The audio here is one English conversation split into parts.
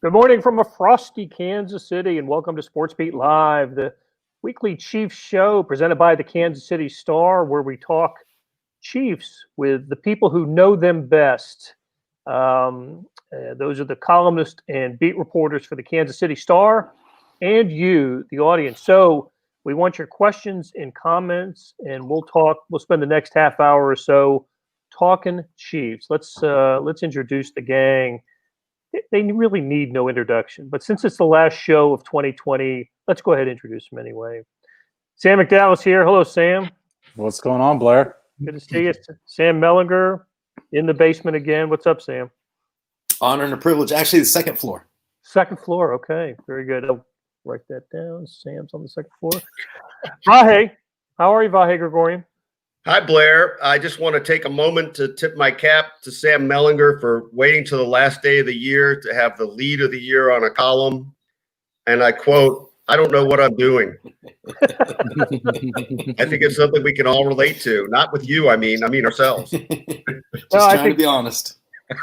Good morning from a frosty Kansas City, and welcome to SportsBeat Live, the weekly Chiefs show presented by the Kansas City Star, where we talk Chiefs with the people who know them best. Those are the columnists and beat reporters for the Kansas City Star, and you, the audience. So we want your questions and comments, and we'll talk. We'll spend the next half hour or so talking Chiefs. Let's introduce the gang. They really need no introduction, but since it's the last show of 2020, let's go ahead and introduce them anyway. Sam McDowell's here. Hello, Sam. What's going on, Blair? Good to see you. Sam Mellinger in the basement again. What's up, Sam? Honor and a privilege. Actually, the second floor. Second floor. Okay, very good. I'll write that down. Sam's on the second floor. Vahe, how are you, Vahe Gregorian? Hi, Blair. I just want to take a moment to tip my cap to Sam Mellinger for waiting till the last day of the year to have the lead of the year on a column. And I quote, "I don't know what I'm doing." I think it's something we can all relate to. Not with you, I mean ourselves. Just trying to be honest.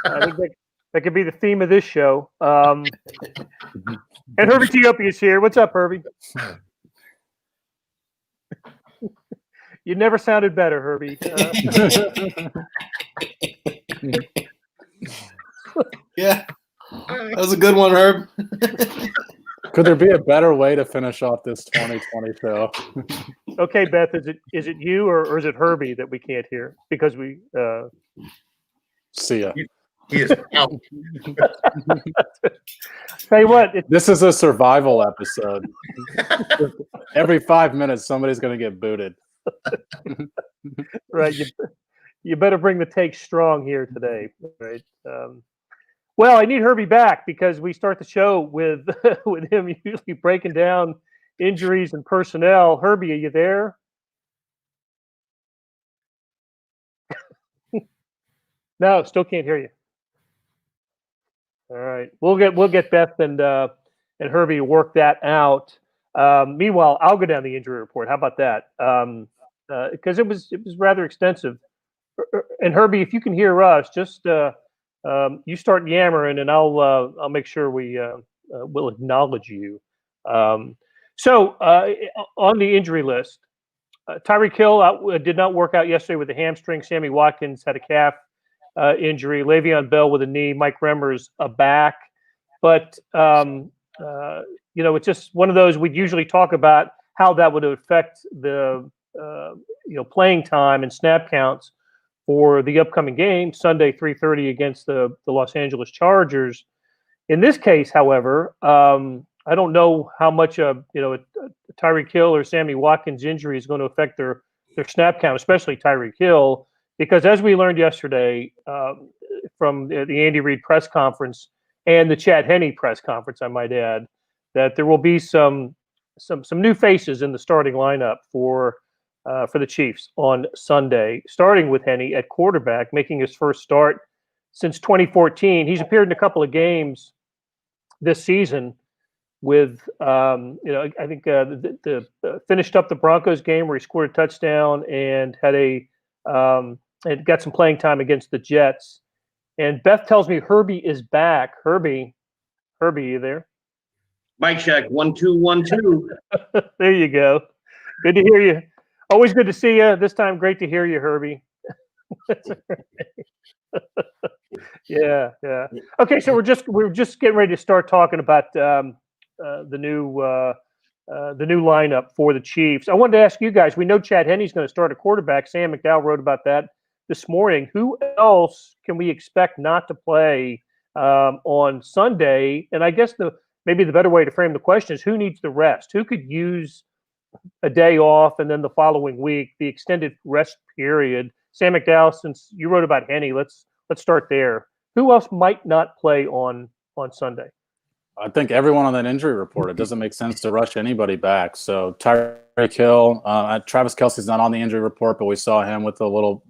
I think that could be the theme of this show. And Herbie Teope is here. What's up, Herbie? You never sounded better, Herbie. Yeah, that was a good one, Herb. Could there be a better way to finish off this 2020 show? Okay, Beth, is it you or is it Herbie that we can't hear because we See ya. He is out. Tell you what, This is a survival episode. Every 5 minutes, somebody's going to get booted. right? You better bring the take strong here today, right? Well, I need Herbie back because we start the show with with him usually breaking down injuries and personnel. Herbie, are you there? No, still can't hear you. All right, we'll get Beth and Herbie to work that out. Meanwhile, I'll go down the injury report. How about that? Because it was rather extensive. And Herbie, if you can hear us, just you start yammering, and I'll make sure we will acknowledge you. So on the injury list, Tyreek Hill did not work out yesterday with a hamstring. Sammy Watkins had a calf injury. Le'Veon Bell with a knee. Mike Remmers a back. But it's just one of those we'd usually talk about how that would affect the playing time and snap counts for the upcoming game Sunday 3:30 against the Los Angeles Chargers. In this case, however, I don't know how much a Tyreek Hill or Sammy Watkins injury is going to affect their snap count, especially Tyreek Hill, because as we learned yesterday from the Andy Reid press conference and the Chad Henne press conference, I might add, that there will be some new faces in the starting lineup for the Chiefs on Sunday, starting with Henne at quarterback, making his first start since 2014. He's appeared in a couple of games this season with, I think the finished up the Broncos game where he scored a touchdown and had and got some playing time against the Jets. And Beth tells me Herbie is back. Herbie, you there? Mic check. 1 2 1 2. There you go. Good to hear you. Always good to see you. This time, great to hear you, Herbie. Yeah. Okay, so we're just getting ready to start talking about the new lineup for the Chiefs. I wanted to ask you guys. We know Chad Henne's going to start a quarterback. Sam McDowell wrote about that this morning. Who else can we expect not to play on Sunday? And I guess maybe the better way to frame the question is who needs the rest? Who could use a day off and then the following week, the extended rest period? Sam McDowell, since you wrote about Henne, let's start there. Who else might not play on Sunday? I think everyone on that injury report, it doesn't make sense to rush anybody back. So Tyreek Hill, Travis Kelce's not on the injury report, but we saw him with a little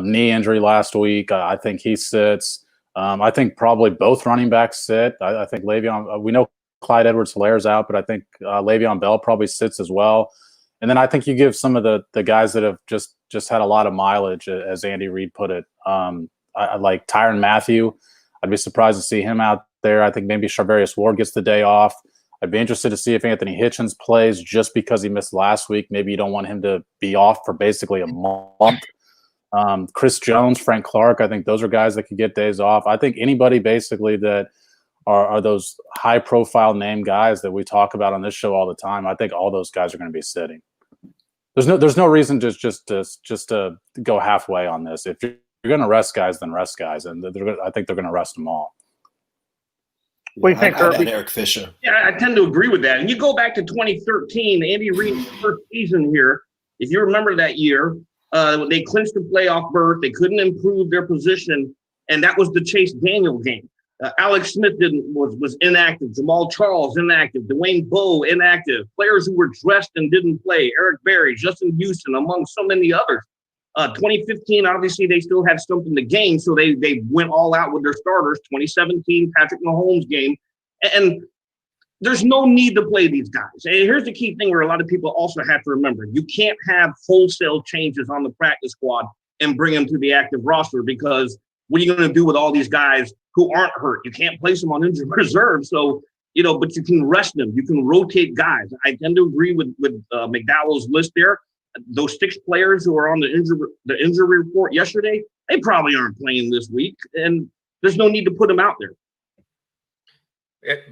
knee injury last week. I think he sits. I think probably both running backs sit. I think Le'Veon, we know Clyde Edwards-Hilaire's out, but I think Le'Veon Bell probably sits as well. And then I think you give some of the guys that have just had a lot of mileage, as Andy Reid put it. I like Tyrann Mathieu. I'd be surprised to see him out there. I think maybe Charvarius Ward gets the day off. I'd be interested to see if Anthony Hitchens plays just because he missed last week. Maybe you don't want him to be off for basically a month. Chris Jones, Frank Clark, I think those are guys that could get days off. I think anybody basically that are those high-profile name guys that we talk about on this show all the time, I think all those guys are going to be sitting. There's no reason just to go halfway on this. If you're going to rest guys, then rest guys, and I think they're going to rest them all. What do you think, Kirby? Eric Fisher. Yeah, I tend to agree with that. And you go back to 2013, Andy Reid's first season here. If you remember that year, they clinched the playoff berth. They couldn't improve their position, and that was the Chase Daniel game. Alex Smith was inactive. Jamal Charles inactive. Dwayne Bowe inactive. Players who were dressed and didn't play. Eric Berry, Justin Houston, among so many others. 2015, obviously, they still had something to gain, so they went all out with their starters. 2017, Patrick Mahomes game. And there's no need to play these guys. And here's the key thing where a lot of people also have to remember. You can't have wholesale changes on the practice squad and bring them to the active roster, because what are you going to do with all these guys who aren't hurt? You can't place them on injured reserve. So, but you can rest them. You can rotate guys. I tend to agree with McDowell's list there. Those 6 players who are on the injury report yesterday, they probably aren't playing this week, and there's no need to put them out there.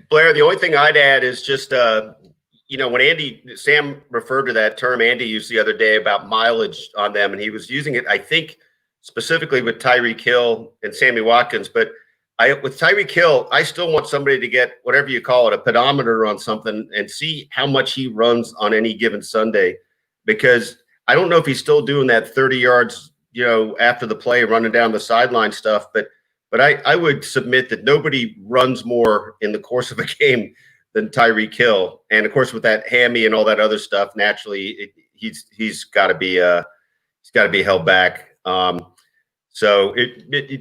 Blair, the only thing I'd add is just, when Sam referred to that term Andy used the other day about mileage on them, and he was using it, I think, specifically with Tyreek Hill and Sammy Watkins. But with Tyreek Hill, I still want somebody to get whatever you call it, a pedometer on something, and see how much he runs on any given Sunday. Because I don't know if he's still doing that 30 yards, after the play, running down the sideline stuff. But I would submit that nobody runs more in the course of a game than Tyreek Hill. And of course, with that hammy and all that other stuff, naturally he's got to be held back. So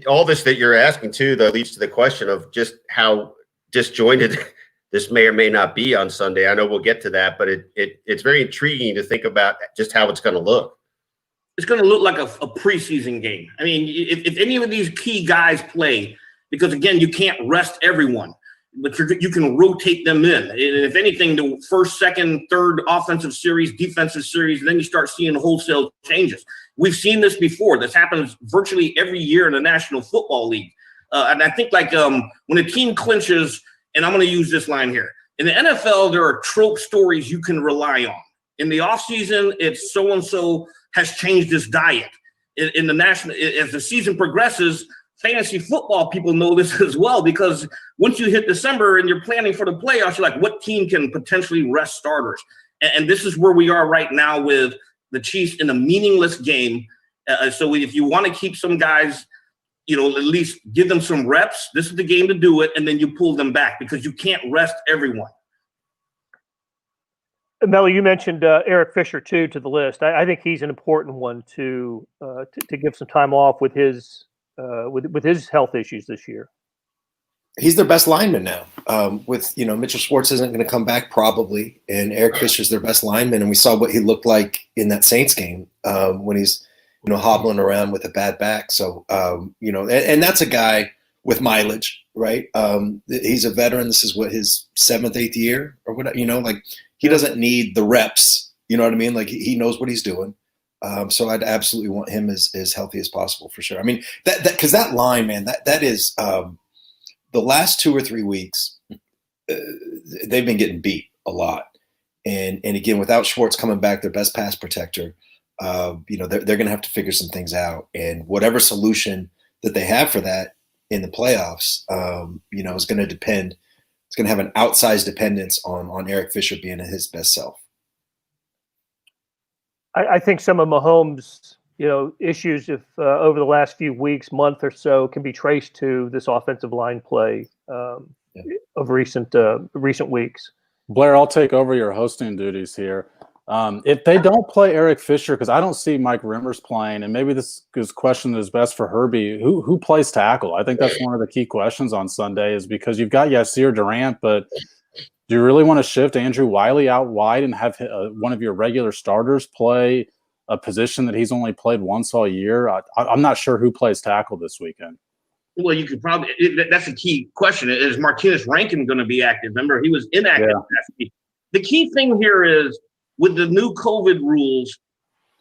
all this that you're asking too, though, leads to the question of just how disjointed this may or may not be on Sunday. I know we'll get to that, but it's very intriguing to think about just how it's going to look. It's going to look like a preseason game. I mean, if any of these key guys play, because again, you can't rest everyone, but you can rotate them in. And if anything, the first, second, third offensive series, defensive series, and then you start seeing wholesale changes. We've seen this before. This happens virtually every year in the National Football League. And I think when a team clinches, and I'm going to use this line here. In the NFL, there are trope stories you can rely on. In the offseason, it's so-and-so has changed his diet. In the national, as the season progresses, fantasy football people know this as well, because once you hit December and you're planning for the playoffs, you're like, what team can potentially rest starters? And this is where we are right now with the Chiefs in a meaningless game. So if you want to keep some guys, at least give them some reps, this is the game to do it, and then you pull them back, because you can't rest everyone. Melly, you mentioned Eric Fisher too to the list. I think he's an important one to give some time off with his health issues this year. He's their best lineman now. Mitchell Schwartz isn't going to come back probably, and Eric Fisher's their best lineman. And we saw what he looked like in that Saints game when he's hobbling around with a bad back. So and that's a guy with mileage, right? He's a veteran. This is his 7th, 8th year or whatever. He doesn't need the reps. You know what I mean? He knows what he's doing. So I'd absolutely want him as healthy as possible for sure. I mean because that line, man, that is the last 2 or 3 weeks, they've been getting beat a lot. And again, without Schwartz coming back, their best pass protector, they're going to have to figure some things out. And whatever solution that they have for that in the playoffs, is going to depend. It's going to have an outsized dependence on Eric Fisher being his best self. I think some of Mahomes' issues over the last few weeks, month or so, can be traced to this offensive line play of recent weeks. Blair, I'll take over your hosting duties here. If they don't play Eric Fisher, because I don't see Mike Rimmers playing, and maybe this question is best for Herbie, who plays tackle? I think that's one of the key questions on Sunday, is because you've got Yasir Durant, but do you really want to shift Andrew Wiley out wide and have one of your regular starters play a position that he's only played once all year? I'm not sure who plays tackle this weekend. Well, you could probably that's a key question. Is Martinez Rankin going to be active? Remember, he was inactive last week. The key thing here is with the new COVID rules,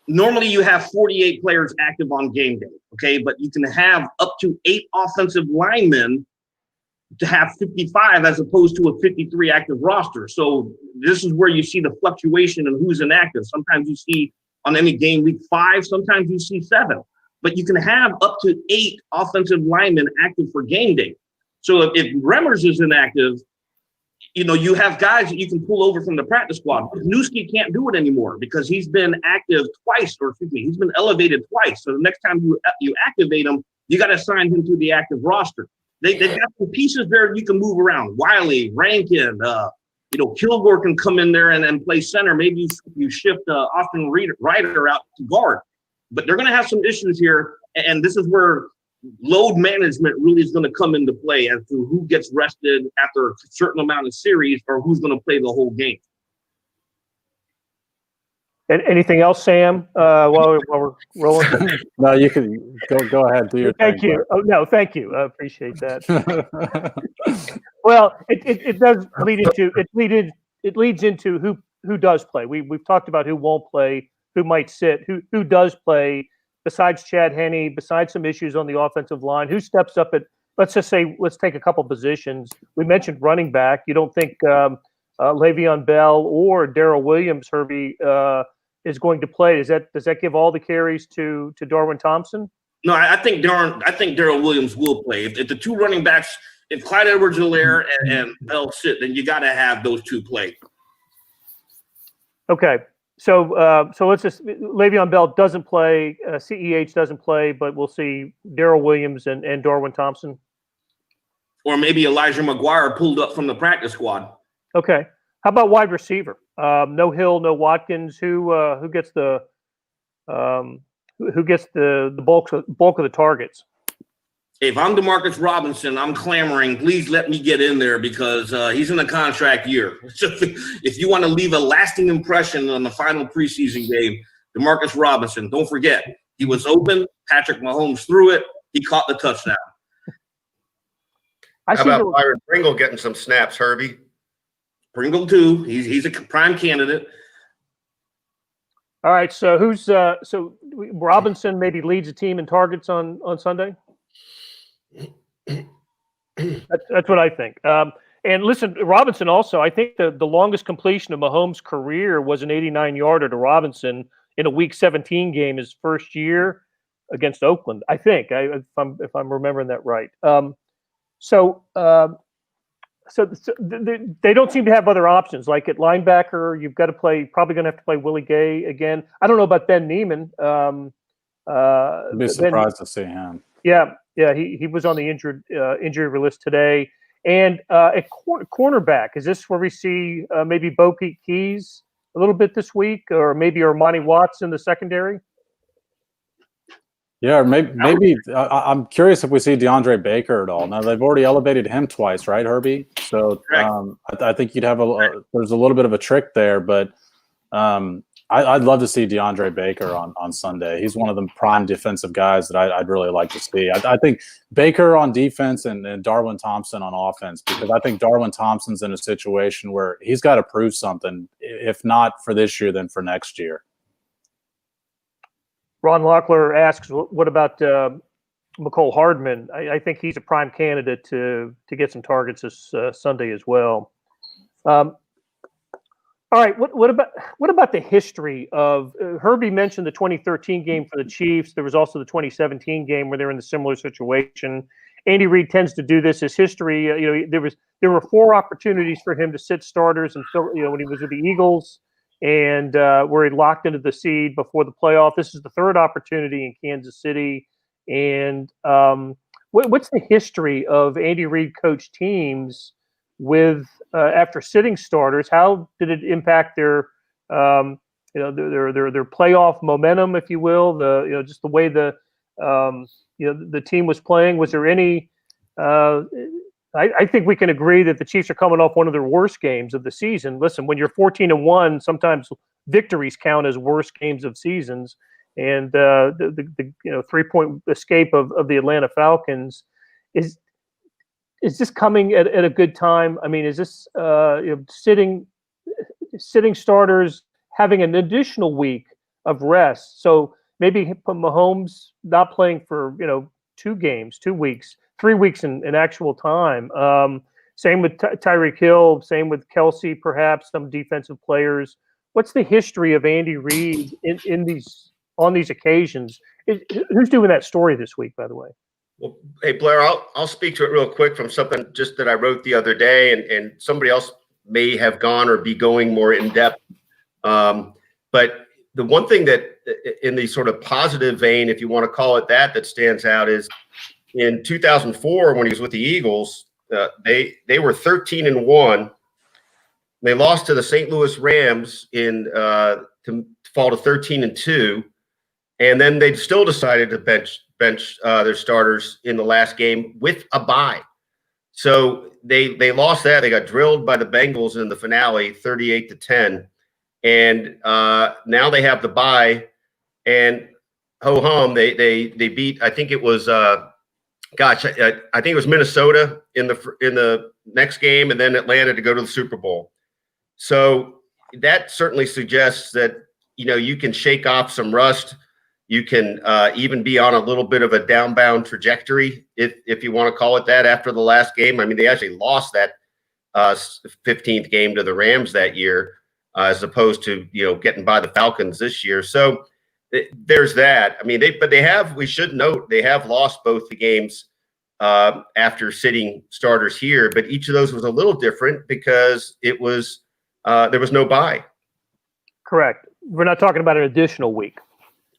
normally you have 48 players active on game day, okay? But you can have up to 8 offensive linemen to have 55 as opposed to a 53 active roster. So this is where you see the fluctuation in who's inactive. Sometimes you see on any game week 5, sometimes you see 7. But you can have up to 8 offensive linemen active for game day. So if Remmers is inactive, you have guys that you can pull over from the practice squad. Newski can't do it anymore because he's been active twice, he's been elevated twice. So the next time you activate him, you got to assign him to the active roster. They've got some pieces there you can move around. Wiley, Rankin, Kilgore can come in there and play center. Maybe you shift Austin Ryder out to guard. But they're going to have some issues here, and this is where load management really is going to come into play as to who gets rested after a certain amount of series or who's going to play the whole game. And anything else, Sam, while we're rolling? No, you can go ahead. Do your Thank thing. you. Oh, no, thank you. I appreciate that. Well, it does leads into who does play. We've talked about who won't play, who might sit, who does play, besides Chad Henne, besides some issues on the offensive line, who steps up at, let's take a couple positions. We mentioned running back. You don't think Le'Veon Bell or Darrell Williams, Herbie, is going to play? Does that give all the carries to Darwin Thompson? No, I think Darrell Williams will play. If the 2 running backs, if Clyde Edwards-Helaire and Bell sit, then you got to have those 2 play. Okay. So let's just Le'Veon Bell doesn't play, CEH doesn't play, but we'll see Darrell Williams and Darwin Thompson. Or maybe Elijah McGuire pulled up from the practice squad. Okay. How about wide receiver? No Hill, no Watkins. Who gets the bulk of the targets? If I'm DeMarcus Robinson, I'm clamoring, please let me get in there because he's in a contract year. So if you want to leave a lasting impression on the final preseason game, DeMarcus Robinson, don't forget, he was open. Patrick Mahomes threw it. He caught the touchdown. How about Byron Pringle getting some snaps, Herbie? Pringle too. He's a prime candidate. All right. So so Robinson maybe leads the team in targets on Sunday? That's what I think. And listen, Robinson also, I think the longest completion of Mahomes' career was an 89-yarder to Robinson in a Week 17 game his first year against Oakland. I think, if I'm remembering that right. So they don't seem to have other options. Like at linebacker, you've got to probably going to have to play Willie Gay again. I don't know about Ben Neiman. I'd be surprised to see him. Yeah, he was on the injury list today. And at cornerback, is this where we see maybe Bo Peep Keys a little bit this week, or maybe Armani Watts in the secondary? Yeah, or maybe I'm curious if we see DeAndre Baker at all. Now they've already elevated him twice, right, Herbie? So I think you'd have there's a little bit of a trick there, but I'd love to see DeAndre Baker on Sunday. He's one of the prime defensive guys that I'd really like to see. I think Baker on defense and Darwin Thompson on offense, because I think Darwin Thompson's in a situation where he's got to prove something, if not for this year, then for next year. Ron Locklear asks, what about McCole Hardman? I think he's a prime candidate to get some targets this Sunday as well. All right, what about the history of Herbie mentioned the 2013 game for the Chiefs. There was also the 2017 game where they're in the similar situation. Andy Reid tends to do this. His history, there were 4 opportunities for him to sit starters, and when he was with the Eagles, and where he locked into the seed before the playoff. This is the 3rd opportunity in Kansas City. And what's the history of Andy Reid coach teams with after sitting starters? How did it impact their their playoff momentum, if you will? Just the way the team was playing. Was there any? I think we can agree that the Chiefs are coming off one of their worst games of the season. Listen, when you're 14-1, sometimes victories count as worst games of seasons. And the 3-point escape of the Atlanta Falcons. is this coming at a good time? I mean, is this sitting starters having an additional week of rest? So maybe Mahomes not playing for 2 games, 2 weeks, 3 weeks in actual time. Same with Tyreek Hill, same with Kelsey, perhaps some defensive players. What's the history of Andy Reid on these occasions? Who's doing that story this week, by the way? Well, hey Blair, I'll speak to it real quick from something just that I wrote the other day, and somebody else may have gone or be going more in depth. But the one thing that, in the sort of positive vein, if you want to call it that stands out is in 2004 when he was with the Eagles. They were 13-1. They lost to the St. Louis Rams to fall to 13-2, and then they still decided to bench their starters in the last game with a bye. So they lost that. They got drilled by the Bengals in the finale, 38-10, and now they have the bye. And ho hum, they beat. I think it was. I think it was Minnesota in the next game, and then Atlanta to go to the Super Bowl. So that certainly suggests that you can shake off some rust. You can even be on a little bit of a downbound trajectory, if you want to call it that, after the last game. I mean, they actually lost that 15th game to the Rams that year, as opposed to getting by the Falcons this year. So there's that. I mean, we should note they have lost both the games after sitting starters here, but each of those was a little different because it was there was no bye. Correct. We're not talking about an additional week.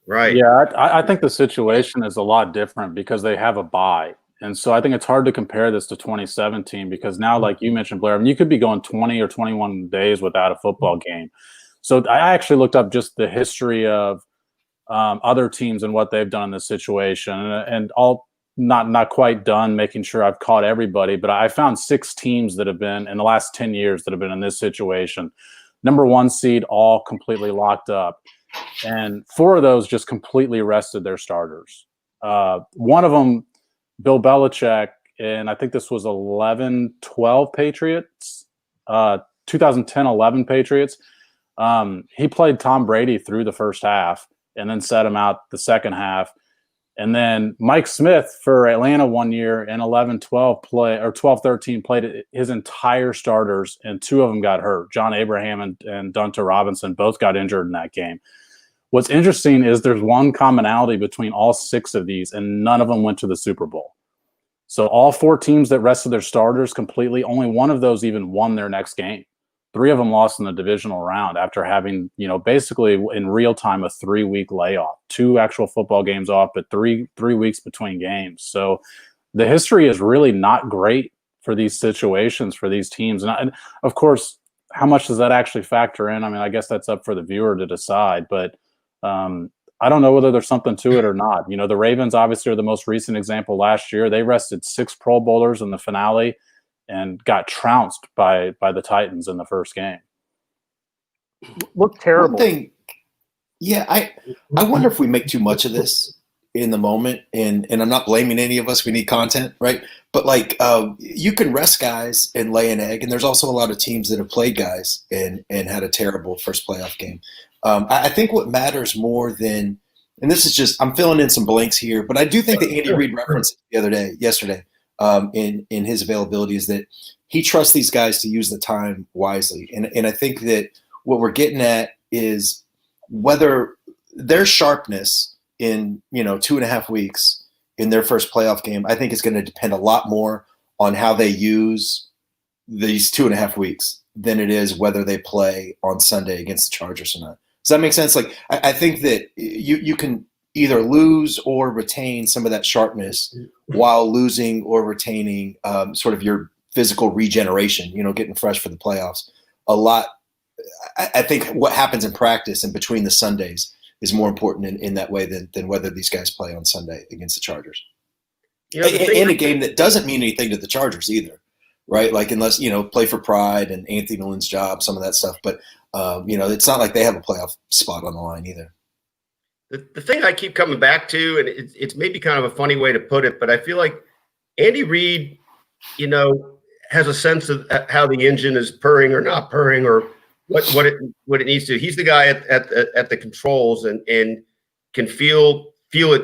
Right. Yeah, I think the situation is a lot different because they have a bye. And so I think it's hard to compare this to 2017 because now, like you mentioned, Blair, I mean, you could be going 20 or 21 days without a football game. So I actually looked up just the history of other teams and what they've done in this situation, and all not quite done making sure I've caught everybody, but I found 6 teams that have been in the last 10 years that have been in this situation. Number 1 seed, all completely locked up, and 4 of those just completely rested their starters. One of them, Bill Belichick, and I think this was 11-12 Patriots, 2010-11 Patriots. He played Tom Brady through the first half and then set him out the second half. And then Mike Smith for Atlanta one year in 11-12 play, or 12-13 played his entire starters, and 2 of them got hurt. John Abraham and Dunta Robinson both got injured in that game. What's interesting is there's one commonality between all 6 of these, and none of them went to the Super Bowl. So all 4 teams that rested their starters completely, only one of those even won their next game. 3 of them lost in the divisional round after having, basically in real time, a 3-week layoff, 2 actual football games off, but three weeks between games. So the history is really not great for these situations, for these teams. And of course, how much does that actually factor in? I mean, I guess that's up for the viewer to decide, but I don't know whether there's something to it or not. The Ravens obviously are the most recent example last year. They rested 6 Pro Bowlers in the finale and got trounced by the Titans in the first game. Looked terrible. One thing, yeah, I wonder if we make too much of this in the moment, and I'm not blaming any of us. We need content, right? But you can rest guys and lay an egg, and there's also a lot of teams that have played guys and had a terrible first playoff game. I think what matters more than, and this is just, I'm filling in some blanks here, but I do think that Andy Reid referenced it yesterday in his availability, is that he trusts these guys to use the time wisely. And I think that what we're getting at is whether their sharpness in 2.5 weeks in their first playoff game, I think is going to depend a lot more on how they use these 2.5 weeks than it is whether they play on Sunday against the Chargers or not. Does that make sense? I think that you can either lose or retain some of that sharpness while losing or retaining sort of your physical regeneration, getting fresh for the playoffs. A lot. I think what happens in practice and between the Sundays is more important in that way than whether these guys play on Sunday against the Chargers. In a game that doesn't mean anything to the Chargers either, right? Unless, play for pride and Anthony Lynn's job, some of that stuff. But, it's not like they have a playoff spot on the line either. The thing I keep coming back to, and it's maybe kind of a funny way to put it, but I feel like Andy Reid, you know, has a sense of how the engine is purring or not purring, or what it needs to. He's the guy at the controls and can feel it,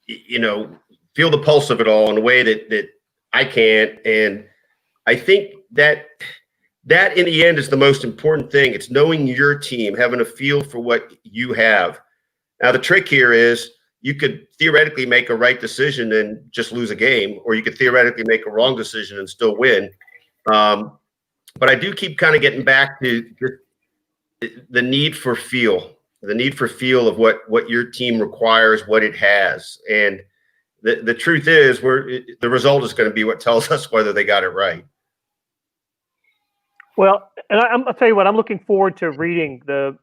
you know, feel the pulse of it all in a way that I can't. And I think that in the end is the most important thing. It's knowing your team, having a feel for what you have. Now, the trick here is you could theoretically make a right decision and just lose a game, or you could theoretically make a wrong decision and still win. But I do keep kind of getting back to the need for feel of what your team requires, what it has. And the truth is, the result is going to be what tells us whether they got it right. Well, and I'll tell you what, I'm looking forward to reading the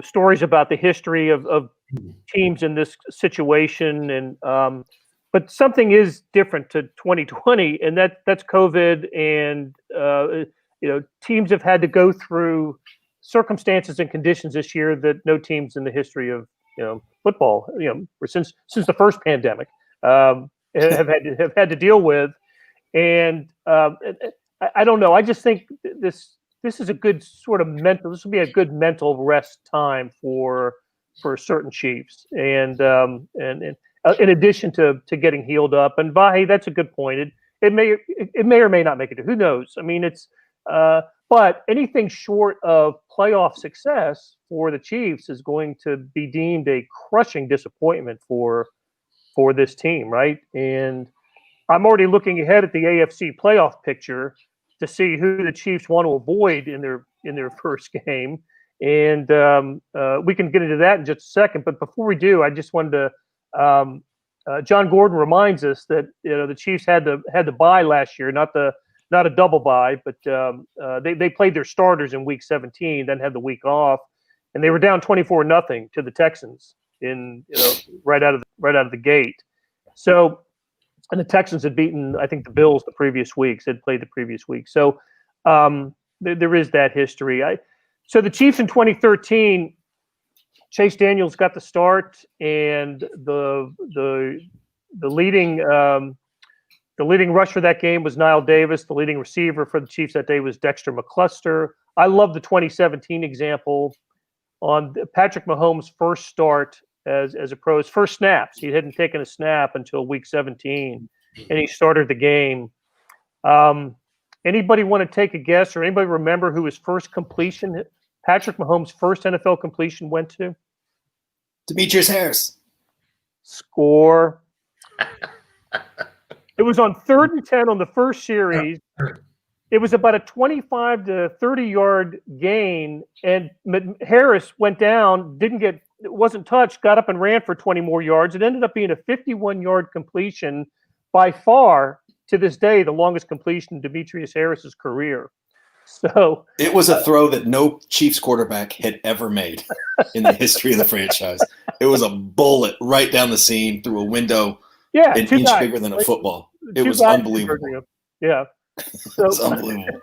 stories about the history of teams in this situation, and but something is different to 2020, and that's COVID, and teams have had to go through circumstances and conditions this year that no teams in the history of football, or since the first pandemic, have had to deal with, and I don't know. I just think this is a good sort of mental. This will be a good mental rest time for certain Chiefs, and in addition to getting healed up. And Vahe, that's a good point. It may or may not make it. Who knows? I mean, it's but anything short of playoff success for the Chiefs is going to be deemed a crushing disappointment for this team, right? And I'm already looking ahead at the AFC playoff picture to see who the Chiefs want to avoid in their first game, and we can get into that in just a second. But before we do, I just wanted to. John Gordon reminds us that the Chiefs had the bye last year, not a double bye, but they played their starters in Week 17, then had the week off, and they were down 24-0 to the Texans right out of the gate. So. And the Texans had beaten, I think, the Bills the previous weeks. Had played the previous week, so there is that history. So the Chiefs in 2013, Chase Daniels got the start, and the leading rusher that game was Niall Davis. The leading receiver for the Chiefs that day was Dexter McCluster. I love the 2017 example on Patrick Mahomes' first start as a pro, his first snaps. He hadn't taken a snap until Week 17, and he started the game. Anybody want to take a guess, or anybody remember who his first completion, Patrick Mahomes' first NFL completion, went to? Demetrius Harris. Score. It was on 3rd and 10 on the first series. It was about a 25 to 30-yard gain, and Harris went down, wasn't touched, got up and ran for 20 more yards. It ended up being a 51-yard completion, by far, to this day, the longest completion in Demetrius Harris's career. So it was a throw that no Chiefs quarterback had ever made in the history of the franchise. It was a bullet right down the seam through a window, an inch bigger than a football. It was unbelievable. Yeah. So, it was unbelievable.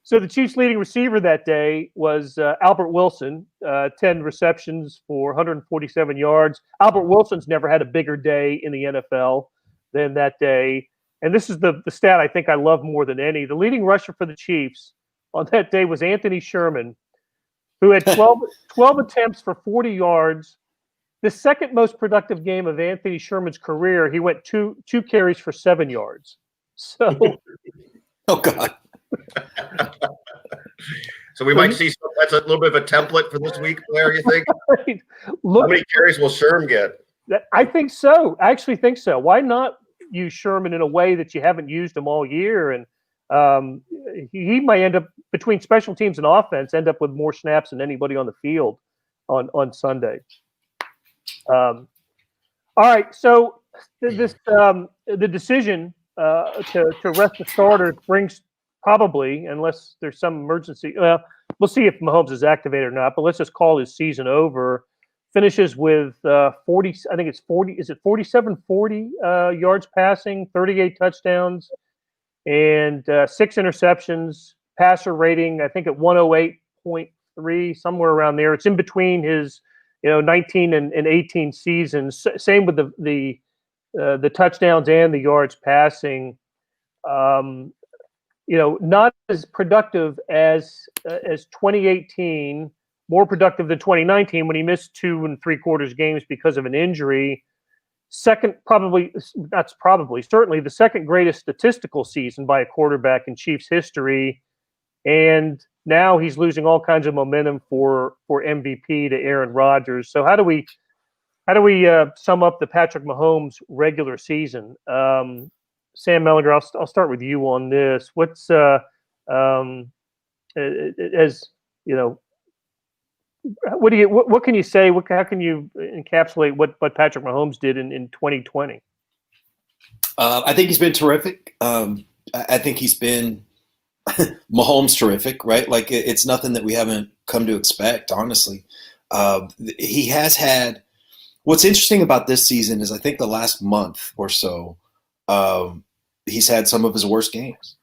So the Chiefs' leading receiver that day was Albert Wilson, 10 receptions for 147 yards. Albert Wilson's never had a bigger day in the NFL than that day. And this is the stat I think I love more than any. The leading rusher for the Chiefs on that day was Anthony Sherman, who had 12 attempts for 40 yards. The second most productive game of Anthony Sherman's career, he went two carries for 7 yards. So, oh God. So we might see that's a little bit of a template for this week, Blair, you think? Right. How many carries will Sherm get? I think so. I actually think so. Why not use Sherman in a way that you haven't used him all year? And he might end up, between special teams and offense, end up with more snaps than anybody on the field on Sunday. All right. So the decision to rest the starters brings, probably, unless there's some emergency. Well, we'll see if Mahomes is activated or not, but let's just call his season over. Finishes with 40, I think it's 40, is it 40 yards passing, 38 touchdowns, and 6 interceptions. Passer rating, I think at 108.3, somewhere around there. It's in between his 19 and 18 seasons. Same with the the touchdowns and the yards passing. Not as productive as 2018, more productive than 2019 when he missed 2 3/4 games because of an injury. Certainly the second greatest statistical season by a quarterback in Chiefs history. And now he's losing all kinds of momentum for MVP to Aaron Rodgers. So how do we sum up the Patrick Mahomes regular season? Sam Mellinger, I'll start with you on this. What's as you know, what can you say? How can you encapsulate what Patrick Mahomes did in 2020? I think he's been terrific. I think he's been Mahomes terrific, right? Like it's nothing that we haven't come to expect, honestly. He has had. What's interesting about this season is I think the last month or so, he's had some of his worst games.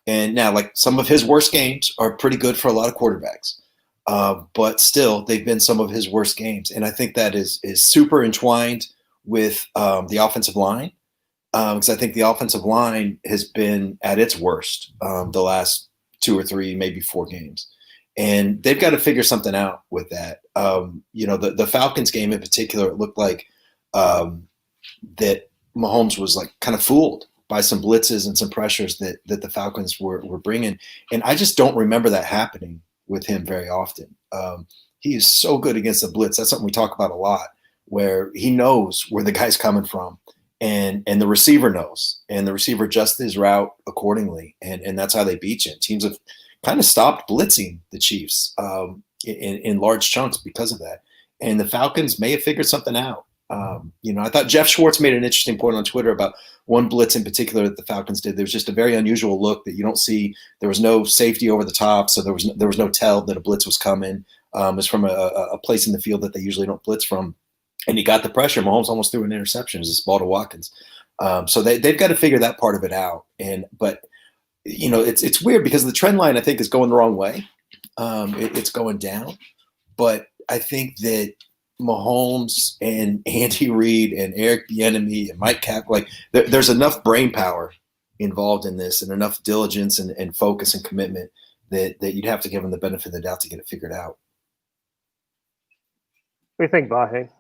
And now, like, some of his worst games are pretty good for a lot of quarterbacks. But still, they've been some of his worst games. And I think that is super entwined with the offensive line. Because I think the offensive line has been at its worst the last 2 or 3, maybe 4 games. And they've got to figure something out with that. The Falcons game in particular, it looked like that Mahomes was like kind of fooled by some blitzes and some pressures that the Falcons were bringing. And I just don't remember that happening with him very often. He is so good against the blitz. That's something we talk about a lot, where he knows where the guy's coming from. And the receiver knows, and the receiver adjusts his route accordingly. And that's how they beat you. Teams have kind of stopped blitzing the Chiefs in large chunks because of that. And the Falcons may have figured something out. I thought Jeff Schwartz made an interesting point on Twitter about one blitz in particular that the Falcons did. There was just a very unusual look that you don't see. There was no safety over the top, so there was no tell that a blitz was coming. It was from a place in the field that they usually don't blitz from. And he got the pressure. Mahomes almost threw an interception. It was this ball to Watkins. So they've got to figure that part of it out. But it's weird because the trend line, I think, is going the wrong way. It's going down. But I think that Mahomes and Andy Reid and Eric Bieniemy and Mike Cap, there's enough brain power involved in this and enough diligence and focus and commitment that you'd have to give them the benefit of the doubt to get it figured out. What do you think, Vahe?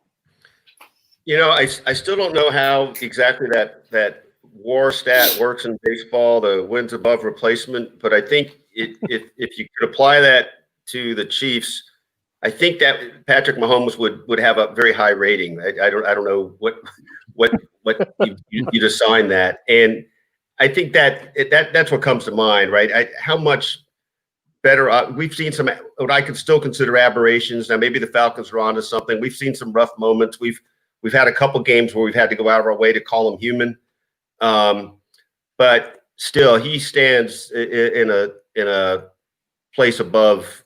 I still don't know how exactly that WAR stat works in baseball, the wins above replacement. But I think if you could apply that to the Chiefs, I think that Patrick Mahomes would have a very high rating. I don't know what you'd assign that, and I think that's what comes to mind, right? How much better we've seen some what I could still consider aberrations. Now maybe the Falcons are onto something. We've seen some rough moments. We've had a couple games where we've had to go out of our way to call him human, but still he stands in a place above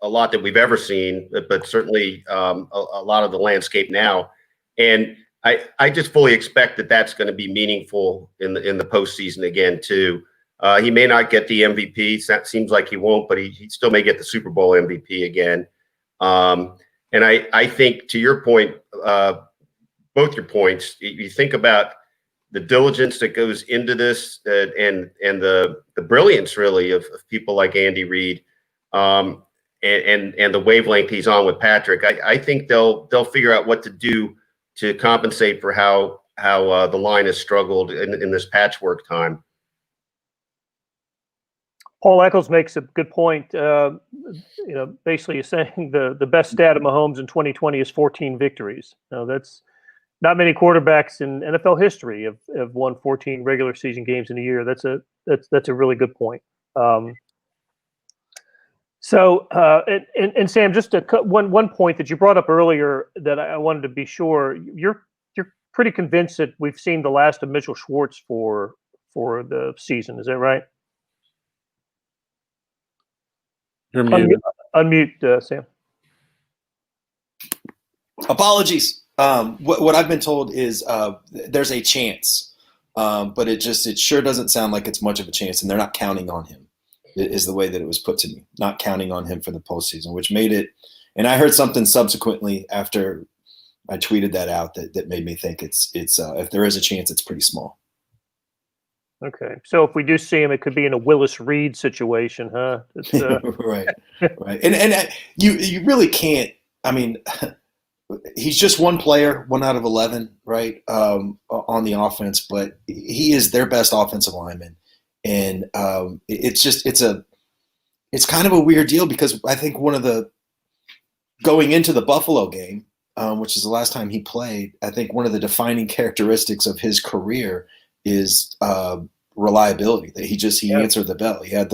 a lot that we've ever seen, but certainly a lot of the landscape now. And I just fully expect that that's going to be meaningful in the postseason again too. He may not get the MVP. That seems like he won't, but he still may get the Super Bowl MVP again. And I think, to your point, both your points, you think about the diligence that goes into this and the brilliance really of people like Andy Reid, and the wavelength he's on with Patrick. I think they'll figure out what to do to compensate for how the line has struggled in this patchwork time. Paul Eccles makes a good point. Basically he's saying the best stat of Mahomes in 2020 is 14 victories. Now that's not many quarterbacks in NFL history have won 14 regular season games in a year. That's a really good point. And Sam, just one point that you brought up earlier that I wanted to be sure you're pretty convinced that we've seen the last of Mitchell Schwartz for the season. Is that right? You're muted. Unmute, Sam. Apologies. What I've been told is there's a chance, but it sure doesn't sound like it's much of a chance, and they're not counting on him, is the way that it was put to me. Not counting on him for the postseason, which made it. And I heard something subsequently after tweeted that out that made me think it's if there is a chance, it's pretty small. Okay, so if we do see him, it could be in a Willis Reed situation, huh? It's, right. And you really can't. I mean, he's just one player, 1 out of 11, right, on the offense, but he is their best offensive lineman, and it's kind of a weird deal because I think going into the Buffalo game, which is the last time he played, I think one of the defining characteristics of his career is reliability. That he answered the bell. He had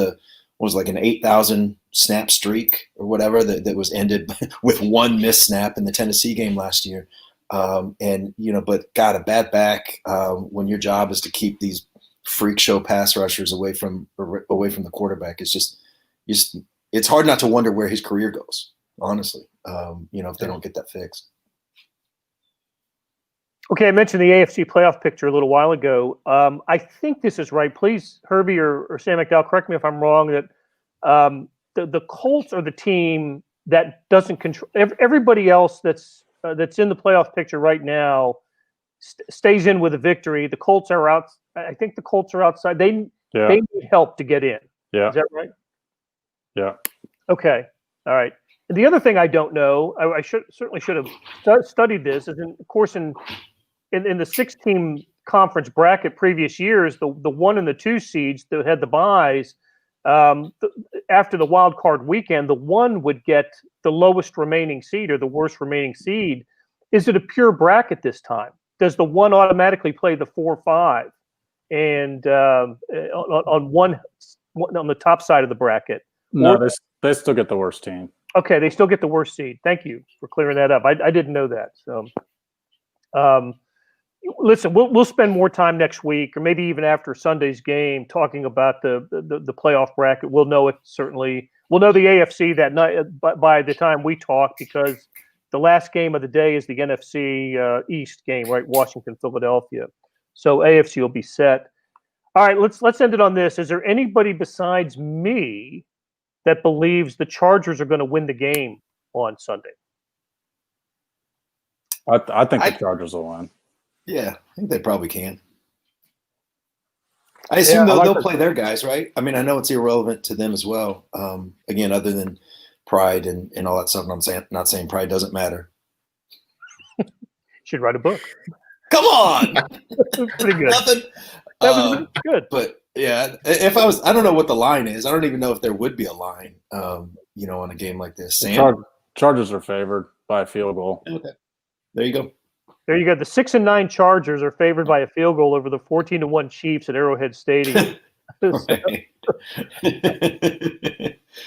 like an 8,000 snap streak or whatever that was ended with one missed snap in the Tennessee game last year. But got a bad back when your job is to keep these freak show pass rushers away from the quarterback. It's hard not to wonder where his career goes, honestly. If they don't get that fixed. Okay, I mentioned the AFC playoff picture a little while ago. I think this is right. Please, Herbie or Sam McDowell, correct me if I'm wrong. That the Colts are the team that doesn't control. Everybody else that's in the playoff picture right now stays in with a victory. The Colts are out. I think the Colts are outside. They need help to get in. Yeah, is that right? Yeah. Okay. All right. And the other thing I don't know, I certainly should have studied this, is of course in the 6-team conference bracket previous years, the 1 and the 2 seeds that had the byes, after the wild card weekend, the 1 would get the lowest remaining seed or the worst remaining seed. Is it a pure bracket this time? Does the 1 automatically play the 4-5 and on the top side of the bracket? No, they still get the worst team. Okay, they still get the worst seed. Thank you for clearing that up. I didn't know that. So, listen, we'll spend more time next week, or maybe even after Sunday's game, talking about the playoff bracket. We'll know it certainly. We'll know the AFC that night by the time we talk, because the last game of the day is the NFC East game, right? Washington, Philadelphia. So AFC will be set. All right, let's end it on this. Is there anybody besides me that believes the Chargers are going to win the game on Sunday? I think the Chargers will win. Yeah, I think they probably can. I assume they'll play their guys, right? I mean, I know it's irrelevant to them as well. Again, other than pride and all that stuff. And I'm not saying pride doesn't matter. Should write a book. Come on. Pretty good. Nothing. That was good. But yeah, I don't know what the line is. I don't even know if there would be a line, on a game like this. Chargers are favored by a field goal. Okay. There you go. There you go. The 6-9 Chargers are favored by a field goal over the 14-1 Chiefs at Arrowhead Stadium.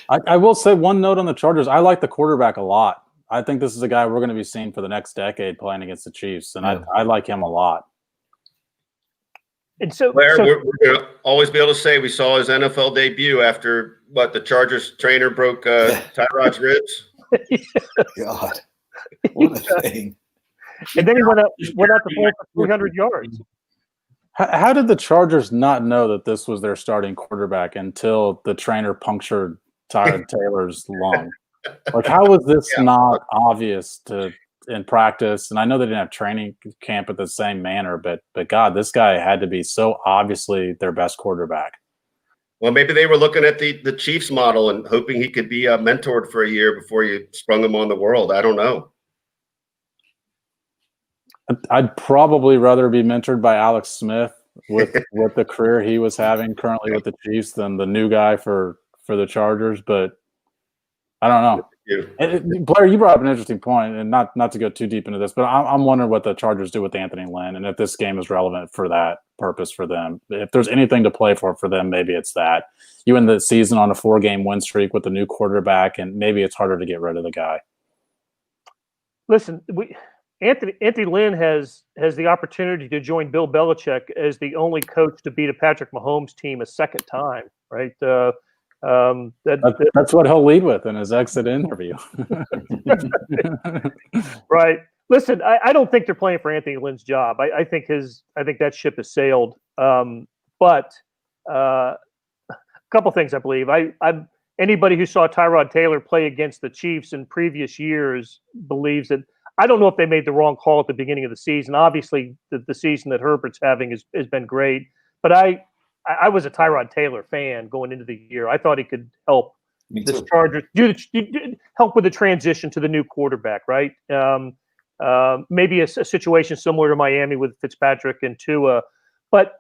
I will say one note on the Chargers. I like the quarterback a lot. I think this is a guy we're going to be seeing for the next decade playing against the Chiefs, and I like him a lot. And so, Blair, we're going to always be able to say we saw his NFL debut after the Chargers trainer broke Tyrod's ribs. God, what a thing! And then he went out to play for 300 yards. How did the Chargers not know that this was their starting quarterback until the trainer punctured Tyrod Taylor's lung? Like, how was this not obvious in practice? And I know they didn't have training camp at the same manner, but God, this guy had to be so obviously their best quarterback. Well, maybe they were looking at the Chiefs model and hoping he could be mentored for a year before you sprung him on the world. I don't know. I'd probably rather be mentored by Alex Smith with the career he was having currently with the Chiefs than the new guy for the Chargers. But I don't know. Blair, you brought up an interesting point, and not to go too deep into this, but I'm wondering what the Chargers do with Anthony Lynn, and if this game is relevant for that purpose for them. If there's anything to play for them, maybe it's that. You end the season on a 4-game win streak with a new quarterback, and maybe it's harder to get rid of the guy. Listen, Anthony Lynn has the opportunity to join Bill Belichick as the only coach to beat a Patrick Mahomes team a second time, right? That's what he'll lead with in his exit interview. Right. Listen, I don't think they're playing for Anthony Lynn's job. I think that ship has sailed. But a couple things, I believe. Anybody who saw Tyrod Taylor play against the Chiefs in previous years believes that. I don't know if they made the wrong call at the beginning of the season. Obviously, the season that Herbert's having has been great. But I was a Tyrod Taylor fan going into the year. I thought he could help this Chargers help with the transition to the new quarterback, right? Maybe a situation similar to Miami with Fitzpatrick and Tua, but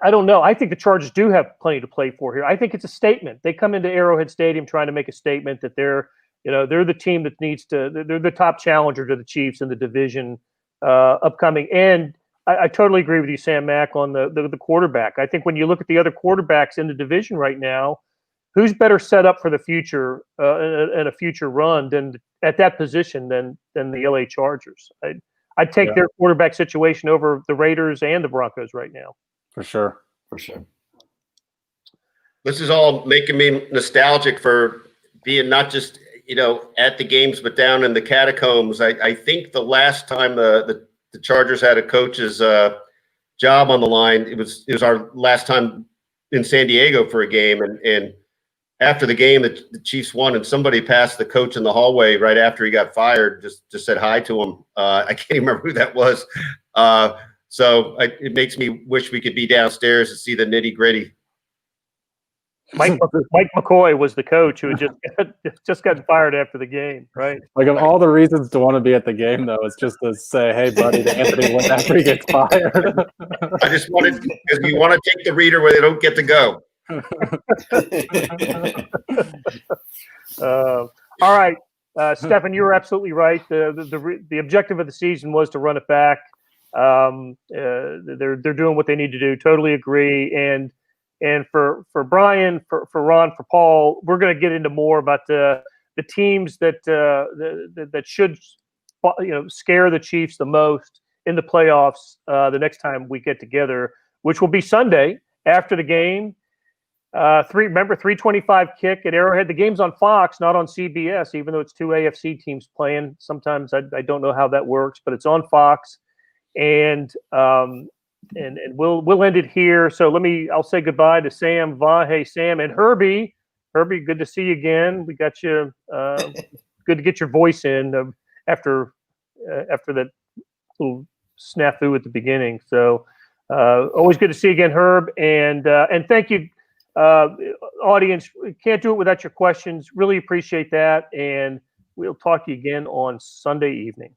I don't know. I think the Chargers do have plenty to play for here. I think it's a statement. They come into Arrowhead Stadium trying to make a statement that they're the team that needs to. They're the top challenger to the Chiefs in the division upcoming. And I totally agree with you, Sam Mack, on the quarterback. I think when you look at the other quarterbacks in the division right now, who's better set up for the future and a future run than at that position than the LA Chargers? I'd take their quarterback situation over the Raiders and the Broncos right now. For sure. This is all making me nostalgic for being not just at the games, but down in the catacombs. I think the last time the Chargers had a coach's job on the line, it was our last time in San Diego for a game, and after the game, the Chiefs won, and somebody passed the coach in the hallway right after he got fired. Just said hi to him. I can't even remember who that was. So it makes me wish we could be downstairs to see the nitty gritty. Mike McCoy was the coach who had just got fired after the game, right? Like, of all the reasons to want to be at the game, though, it's just to say, "Hey, buddy," to Anthony Lynn after he gets fired. I just wanted, because we want to take the reader where they don't get to go. All right, Stefan, you were absolutely right. The objective of the season was to run it back. They're doing what they need to do. Totally agree. And for Brian, for Ron, for Paul, we're going to get into more about the teams that should scare the Chiefs the most in the playoffs the next time we get together, which will be Sunday after the game. 3:25 kick at Arrowhead. The game's on Fox, not on CBS, even though it's two AFC teams playing. Sometimes I don't know how that works, but it's on Fox. And we'll end it here. So I'll say goodbye to Sam, Vahe, Sam, and Herbie. Herbie, good to see you again. We got you. Good to get your voice in after that little snafu at the beginning. So always good to see you again, Herb. And thank you, audience. Can't do it without your questions. Really appreciate that. And we'll talk to you again on Sunday evening.